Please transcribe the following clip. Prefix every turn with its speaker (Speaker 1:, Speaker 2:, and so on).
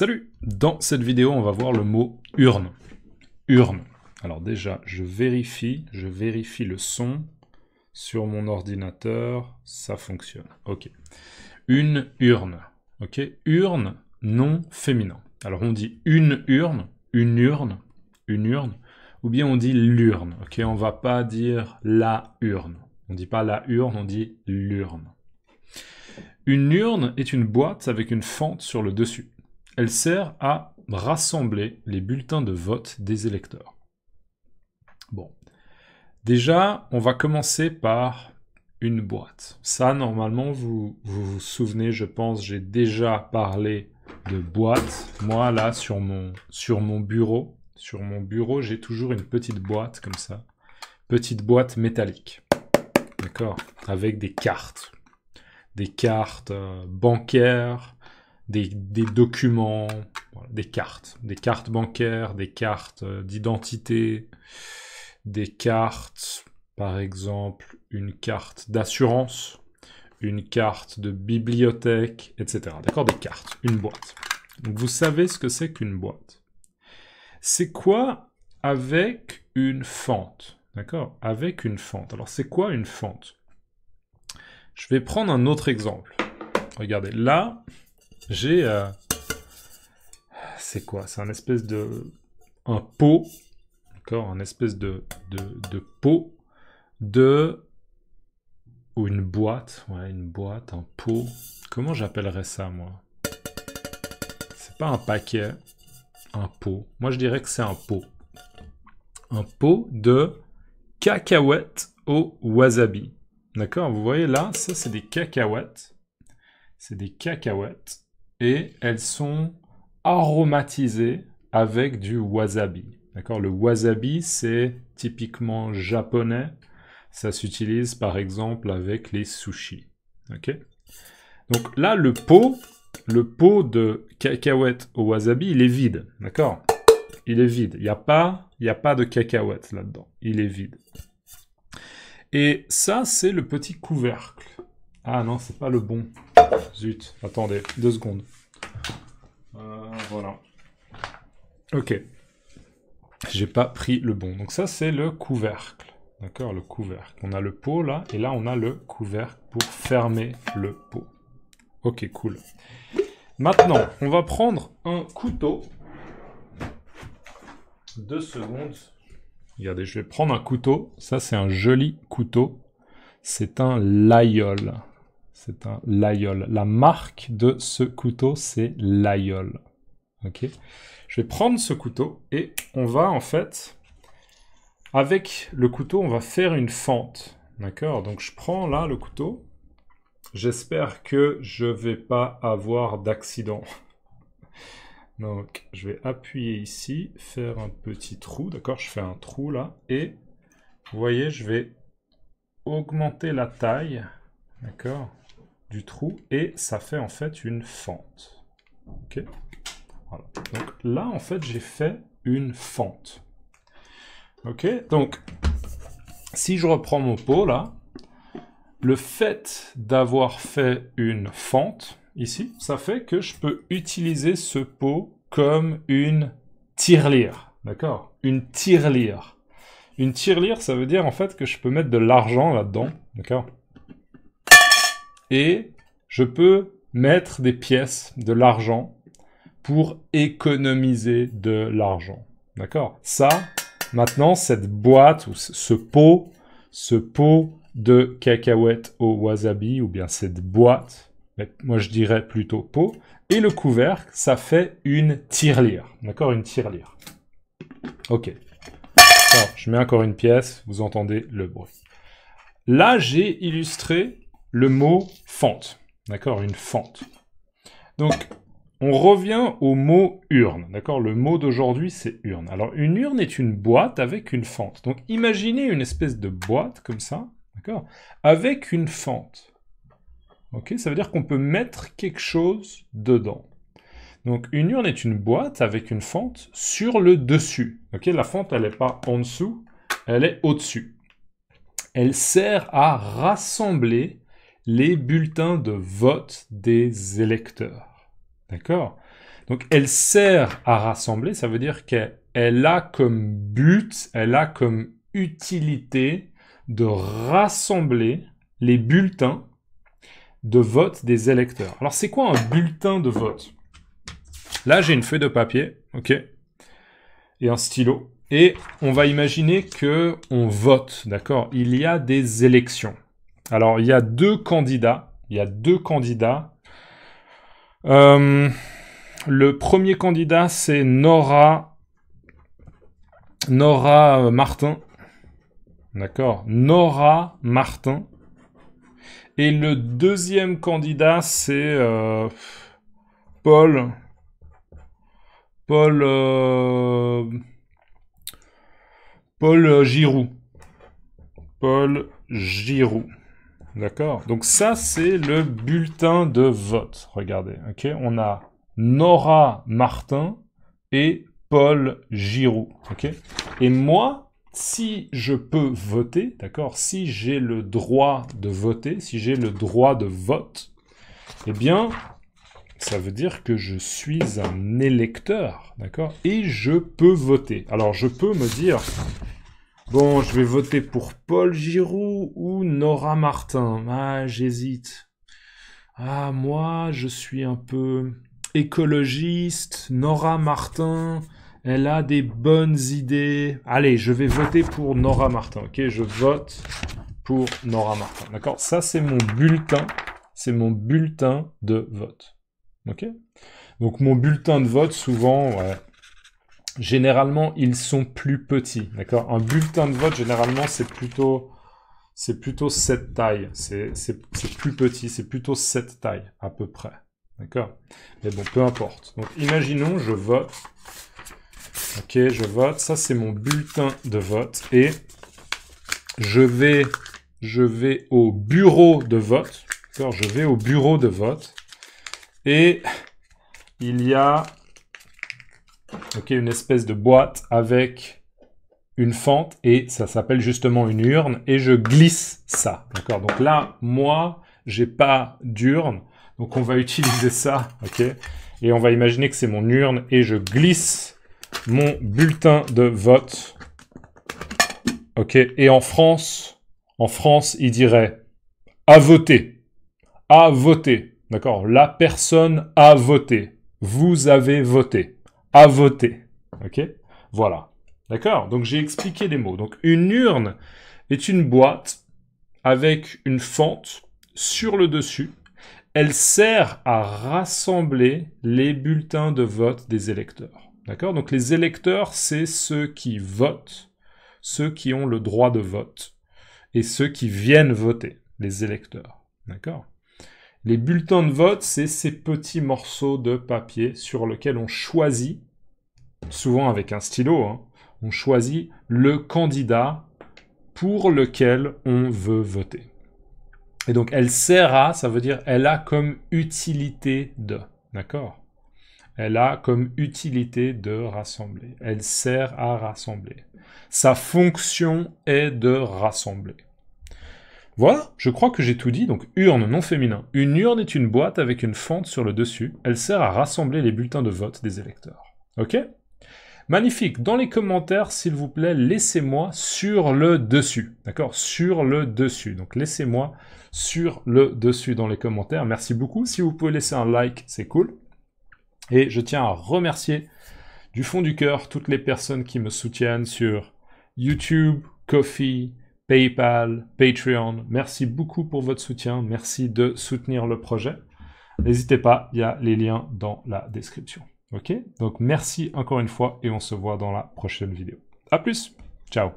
Speaker 1: Salut! Dans cette vidéo, on va voir le mot urne. Urne. Alors déjà, je vérifie le son sur mon ordinateur, ça fonctionne. Ok. Une urne. Ok. Urne, nom féminin. Alors on dit une urne, ou bien on dit l'urne. Ok. On va pas dire la urne. On dit pas la urne, on dit l'urne. Une urne est une boîte avec une fente sur le dessus. Elle sert à rassembler les bulletins de vote des électeurs. Bon. Déjà, on va commencer par une boîte. Ça, normalement, vous vous souvenez, je pense, j'ai déjà parlé de boîte. Moi, là, sur mon bureau, j'ai toujours une petite boîte comme ça. Petite boîte métallique. D'accord? Avec des cartes. Des cartes bancaires, des documents, voilà, des cartes bancaires, des cartes d'identité, des cartes, par exemple, une carte d'assurance, une carte de bibliothèque, etc. D'accord? Des cartes, une boîte. Donc vous savez ce que c'est qu'une boîte. C'est quoi avec une fente? D'accord? Avec une fente. Alors c'est quoi une fente? Je vais prendre un autre exemple. Regardez, là, j'ai... c'est quoi? C'est un espèce de... un pot. D'accord? Un espèce de pot de... ou une boîte. Ouais, une boîte, un pot. Comment j'appellerais ça, moi? C'est pas un paquet. Un pot. Moi, je dirais que c'est un pot. Un pot de cacahuètes au wasabi. D'accord? Vous voyez là, ça, c'est des cacahuètes. C'est des cacahuètes. Et elles sont aromatisées avec du wasabi. D'accord? Le wasabi, c'est typiquement japonais. Ça s'utilise par exemple avec les sushis. Ok? Donc là, le pot de cacahuètes au wasabi, il est vide. D'accord? Il est vide. Il n'y a pas de cacahuètes là-dedans. Il est vide. Et ça, c'est le petit couvercle. Ah non, c'est pas le bon. Zut, attendez, 2 secondes. Voilà. Ok. J'ai pas pris le bon. Donc ça, c'est le couvercle. D'accord, le couvercle. On a le pot là, et là, on a le couvercle pour fermer le pot. Ok, cool. Maintenant, on va prendre un couteau. 2 secondes. Regardez, je vais prendre un couteau. Ça, c'est un joli couteau. C'est un Laïol. C'est un Laïol. La marque de ce couteau, c'est Laïol. Ok. Je vais prendre ce couteau et on va en fait, avec le couteau, on va faire une fente. D'accord. Donc je prends là le couteau. J'espère que je vais pas avoir d'accident. Donc, je vais appuyer ici, faire un petit trou, d'accord? Je fais un trou là, et vous voyez, je vais augmenter la taille, d'accord, du trou, et ça fait en fait une fente. Ok? Voilà. Donc là, en fait, j'ai fait une fente. Ok? Donc, si je reprends mon pot là, le fait d'avoir fait une fente, ici, ça fait que je peux utiliser ce pot comme une tirelire. D'accord? Une tirelire. Une tirelire, ça veut dire en fait que je peux mettre de l'argent là-dedans. D'accord? Et je peux mettre des pièces, de l'argent, pour économiser de l'argent. D'accord? Ça, maintenant, cette boîte, ou ce pot de cacahuètes au wasabi, ou bien cette boîte, mais moi je dirais plutôt pot, et le couvercle, ça fait une tirelire. D'accord? Une tirelire. Ok. Alors, je mets encore une pièce, vous entendez le bruit. Là, j'ai illustré le mot fente. D'accord? Une fente. Donc, on revient au mot urne. D'accord? Le mot d'aujourd'hui, c'est urne. Alors, une urne est une boîte avec une fente. Donc, imaginez une espèce de boîte comme ça. D'accord? Avec une fente. Ok? Ça veut dire qu'on peut mettre quelque chose dedans. Donc, une urne est une boîte avec une fente sur le dessus. Ok? La fente, elle n'est pas en dessous, elle est au-dessus. Elle sert à rassembler les bulletins de vote des électeurs. D'accord? Donc, elle sert à rassembler, ça veut dire qu'elle a comme but, elle a comme utilité de rassembler les bulletins de vote des électeurs. Alors, c'est quoi un bulletin de vote? Là, j'ai une feuille de papier, ok, et un stylo. Et on va imaginer que on vote, d'accord? Il y a des élections. Alors, il y a deux candidats. Le premier candidat, c'est Nora Martin. D'accord? Nora Martin. Et le deuxième candidat, c'est Paul Giroud. Paul Giroud. D'accord? Donc ça, c'est le bulletin de vote. Regardez, ok? On a Nora Martin et Paul Giroud, ok? Et moi, si je peux voter, d'accord? Si j'ai le droit de voter, si j'ai le droit de vote, eh bien, ça veut dire que je suis un électeur, d'accord? Et je peux voter. Alors, je peux me dire... Bon, je vais voter pour Paul Giroud ou Nora Martin. Ah, j'hésite. Ah, moi, je suis un peu écologiste. Nora Martin, elle a des bonnes idées. Allez, je vais voter pour Nora Martin, ok? Je vote pour Nora Martin, d'accord? Ça, c'est mon bulletin. C'est mon bulletin de vote, ok? Donc, mon bulletin de vote, souvent, ouais... Généralement, ils sont plus petits, d'accord? Un bulletin de vote, généralement, c'est plutôt cette taille. C'est plus petit, c'est plutôt cette taille, à peu près, d'accord? Mais bon, peu importe. Donc, imaginons, je vote. Ok, je vote. Ça, c'est mon bulletin de vote. Et je vais au bureau de vote, d'accord? Je vais au bureau de vote. Et il y a... ok, une espèce de boîte avec une fente et ça s'appelle justement une urne et je glisse ça, d'accord? Donc là, moi, j'ai pas d'urne, donc on va utiliser ça, ok? Et on va imaginer que c'est mon urne et je glisse mon bulletin de vote, ok? Et en France, il dirait à voter, d'accord? La personne a voté, vous avez voté. À voter, ok? Voilà, d'accord? Donc j'ai expliqué les mots. Donc une urne est une boîte avec une fente sur le dessus. Elle sert à rassembler les bulletins de vote des électeurs, d'accord? Donc les électeurs, c'est ceux qui votent, ceux qui ont le droit de vote, et ceux qui viennent voter, les électeurs, d'accord? Les bulletins de vote, c'est ces petits morceaux de papier sur lesquels on choisit, souvent avec un stylo, hein, on choisit le candidat pour lequel on veut voter. Et donc, elle sert à, ça veut dire, elle a comme utilité de, d'accord? Elle a comme utilité de rassembler. Elle sert à rassembler. Sa fonction est de rassembler. Voilà, je crois que j'ai tout dit. Donc, urne non féminin. Une urne est une boîte avec une fente sur le dessus. Elle sert à rassembler les bulletins de vote des électeurs. Ok? Magnifique. Dans les commentaires, s'il vous plaît, laissez-moi sur le dessus. D'accord? Sur le dessus. Donc, laissez-moi sur le dessus dans les commentaires. Merci beaucoup. Si vous pouvez laisser un like, c'est cool. Et je tiens à remercier du fond du cœur toutes les personnes qui me soutiennent sur YouTube, Ko-fi, PayPal, Patreon. Merci beaucoup pour votre soutien. Merci de soutenir le projet. N'hésitez pas, il y a les liens dans la description. Ok? Donc merci encore une fois et on se voit dans la prochaine vidéo. À plus! Ciao!